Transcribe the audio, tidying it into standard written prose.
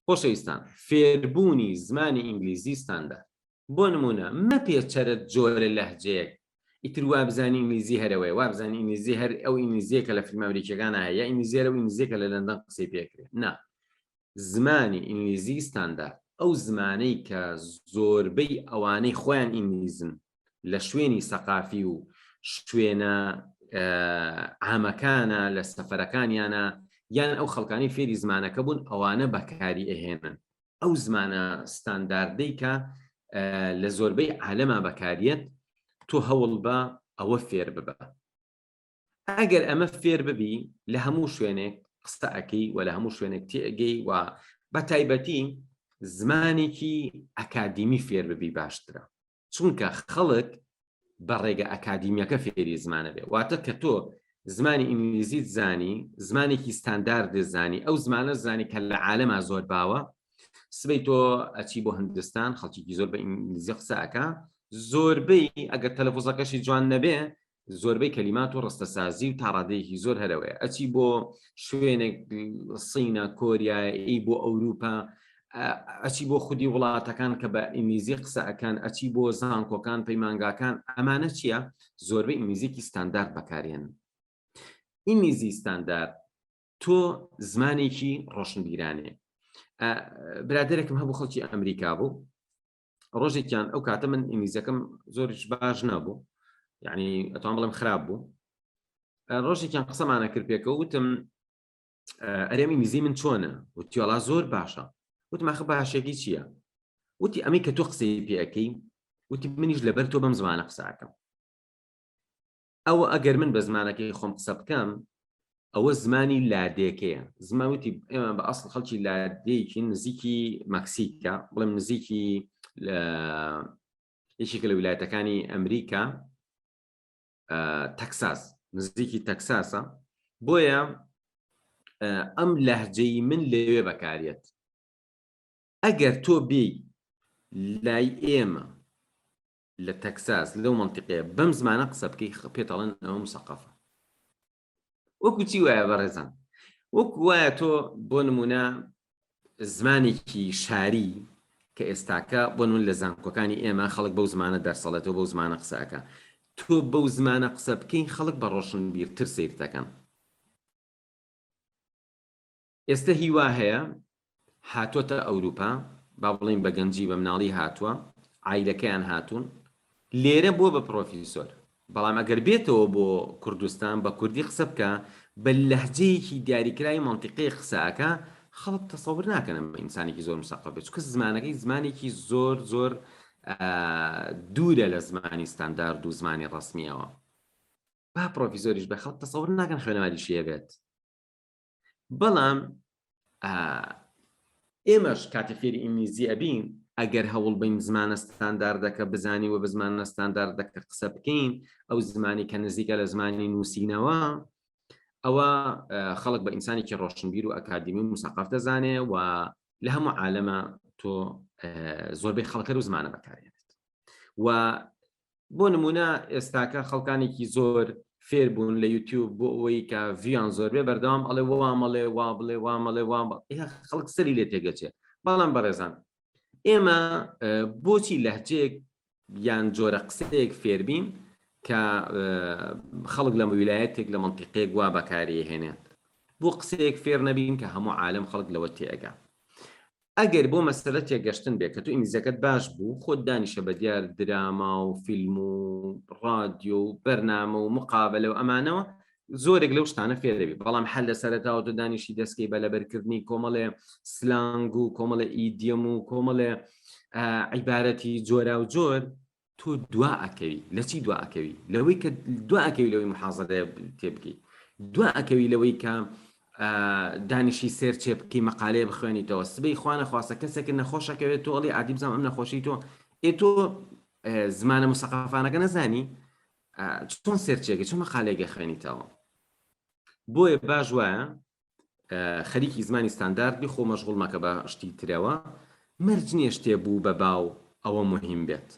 خۆشەویستان، فێربوونی زمانی ئینگلیزی ستاندارد. بۆ نمونە مەپێچەرت جۆرە لەهجەیەک ئیتر وا بزانی ئینگلیزی هەرەوەی، وا بزانی ئینگلیزی هەر ئەو ئینگلیزیەکە لە فیلم ئەمریکیەکانە هەیە، ئینگلیزیەرە و ئینگلیزیەکە لە لەندەن قسەی پێکرێت. نا، زمانی ئینگلیزی ستاندارد ئەو زمانەی کە زۆربەی ئەوانەی خۆیان ئینگلیزن لە شوێنی سەقافی و شوێنە عامەکانە لە سەفەرەکانیانە یان ئەو خەڵکانی فێری زمانەکە بوون ئەوانە بەکاری ئەهێنن. ئەو زمانە ستانداردەی کە لە زۆربەی عالەما بەکارێت، تۆ هەوڵ بە ئەوە فێر ببە. ئەگەر ئەمە فێر ببی لە هەموو شوێنێک قسە ئەەکەی و لە هەموو شوێنێک تێگەی و بە تایبەتی زمانێکی ئەکادیمی فێر ببی باشترە، چونکە خەڵک بە ڕێگە ئەکادیمیەکە فێری زمانە بێ. واتە کە تۆ زمانی ئینگلیزیت زانی، زمانێکی ستاندارد زانی، ئەو زمانە زانی کە لە عالەما زۆر باوە، سبەی تۆ ئەچی بۆ هەندستان، خەڵکیی زۆر بە ئینگلیزی قسە ئەکا، زۆربەی ئەگەر تەلەفۆزەکەشی جوان نەبێ، زۆربەی کەلیمات و ڕستەسازی و تاڕادەیەکی زۆر هەرەوەیە. ئەچی بۆ شوێنێک سینە، کۆریایی، بۆ ئەوروپا، ئەچی بۆ خودی وڵاتەکان کە بە ئینگلیزی قسە ئەکەن، ئەچی بۆ زانکۆکان، پەیمانگاکان، ئەمانە چییە؟ زۆربەی ئینگلیزیکی ستاندارد بەکارێنن. ئینگلیزی ستاندارد تۆ زمانێکی ڕۆشنبیرانێ. برادێرێکم هەبوو خەڵکی ئەمریکا بوو، ڕۆژێکیان ئەو کاتە من ئینگلیزیەکەم زۆریش باش نەبوو، یعنی ئەتوان بڵێم خراپ بوو. ڕۆژێکیان قسەمانە کرد پێکەوە، وتم ئەرێم ئینگلیزی من چۆنە؟ وتی وەڵا زۆر باشە. وتم ئاخە باشێکی چییە؟ وتی ئەمەی کە تۆ قسەی پێ ئەەکەی، وتی منیش لەبەر تۆ بەم زمانە قسە ئەکەم. ئەوە ئەگەر من بە زمانەکەی خۆم قسە بکەم، ئەوە زمانی لادێکەیە. زمانوتی ئێمە بە ئەسڵ خەڵکی لادێکی نزیکی مەکسیکە، بڵێم نزیکی یەکێکە لە ویلایەتەکانی ئەمریکا، تەکساس، نزیکی تەکساسە، بۆیە ئەم لەهجەی من لەوێ بەکارێت. ئەگەر تۆ بێی لای ئێمە لە تەکساس لەو مەنتیقەیە بەم زمانە قسە بکەی، پێتەڵێن ئەوە مسەقەفە. وەکو چی وایە بەڕێزان؟ وەکو وایە تۆ بۆ نمونە زمانێکی شاری کە ئێستاکە بۆ نمونە لە زانکۆکانی ئێمە خەڵک بەو زمانە دەرسەڵێتەوە، بەو زمانە قسەکە، تۆ بەو زمانە قسە بکەین، خەڵک بە ڕۆشنبیرتر سیر دەکەن. ئێستا هیوا هەیە هاتووەتە ئەوروپا، با بڵین بە گەنجی بە مناڵی هاتووە، عایلەکەیان هاتوون لێرە بۆ بە پرۆفیسۆر، بەڵام ئەگەر بێتەوە بۆ کوردستان بە کوردی قسە بکە، بە لەهجەیەکی دیاریکرای مەنتیقەی قسەکە، خەڵک تەسەوور ناکەن بە ئینسانێکی زۆر مسەقف بێت، چونکە زمانەکەی زمانێکی زۆر زۆر دوورە لە زمانی ستاندارد و زمانی ڕەسمیەوە. با پرۆفیسۆریش بە خەڵک تەسەوور ناکەن خوێنەوەریشیە بێت. بەڵام ئێمەش کاتێ فێری ئینگلیزی ئەبین، ئەگەر هەوڵ بین زمانە ستانداردەکە بزانی و بە زمانە ستانداردەکە قسە بکەین، ئەو زمانی کە نزیکە لە زمانی نووسینەوە، ئەوە خەڵک بە ئینسانێکی ڕۆشنبیر و ئەکادیمی و مسەقف دەزانێ و لە هەموو عالەمە تۆ زۆربەی خەڵکە و زمانە بەکارێنێت. و بۆ نمونە ئێستاکە خەڵکانێکی زۆر فێر بوون لە یوتیوب بۆ ئەوەی کە ڤیان زۆربێ بەردەوام ئەڵێ وامەڵێ وا بڵێ وامەڵێ وام خەڵک سەری لێ تێگەچێ. بەڵام بەڕێزان، ئێمە بۆچی لەهجەیەک یان جۆرە قسەیەک فێربین کە خەڵک لە ویلایەتێک لە مەنتیقەیەک وا بەکاری هێنێت، بۆ قسەیەک فێر نەبین کە هەموو عالەم خەڵک لەوە تێگا. ئەگەر بۆ مەسەلە تێگەشتن بێت کە تۆ ئینگلیزیەکەت باش بوو، خۆت دانیشە بە دیار دراما و فیلم و ڕادیۆ و بەرنامە و مقابلە و ئەمانەوە زۆرێک لەو شتانە فێر دەبی. بەڵام هەر لە سەرەتاوە تۆ دانیشی دەستکەی بە لەبەرکردنی کۆمەڵێ سلانگ و کۆمەڵە ئیدیۆم و کۆمەڵێ عیبارەتی جۆرا و جۆر، تۆ دوا ئەکەوی. لە چی دوا ئەکەوی؟ لەوەی کە دوا ئەکەوی لەوەی محازەدە تێ بکەی، دوا ئەکەوی لەوەی کە دانیشی سێرچێ بکەی، مەقالەیە بخوێنیتەوە، سبەی خوا نەخواستە کەسێک نەخۆشەکەوێت تۆ ئەڵێ عادی بزانم ئەم نەخۆشی تۆ زمانە مسەقەفانەکە نەزانی، چۆن سێرچێکە، چۆن مەقالەیەکە خوێنیتەوە. بۆیە باش وایە خەریکی زمانی ستاندارد بی، خۆ مەشغوڵ مەکە بە شتی ترەوە، مەرج نییە شتێ بوو بە باو ئەوە مهم بێت.